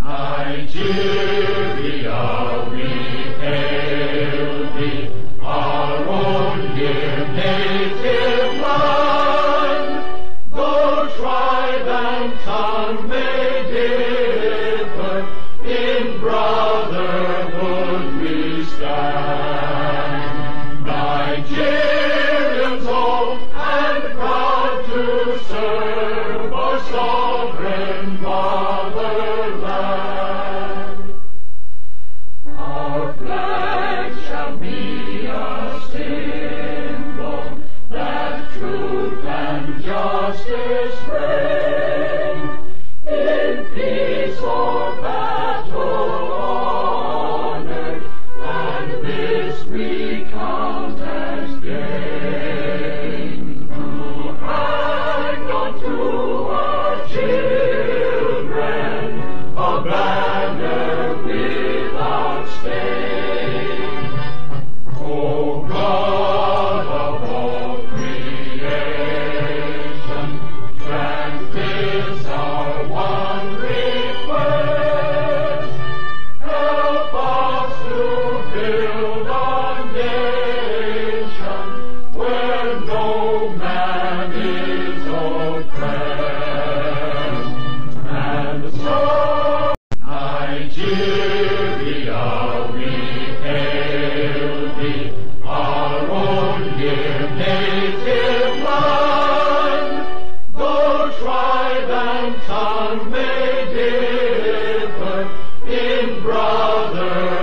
Nigeria, we hail thee, our own dear native land. Though tribe and tongue may differ, in brotherhood we stand. Nigerians old and proud to serve our sovereign fatherland. Our flag shall be a symbol that truth and justice reign. In peace or battle honored, and this we count as gain. To hang unto our children a banner without stain. O God of all creation, grant this our one request. Help us to build a nation where no man is oppressed. And so, Nigeria, we hail thee, our own dear native land. Though tribe and tongue may differ, in brotherhood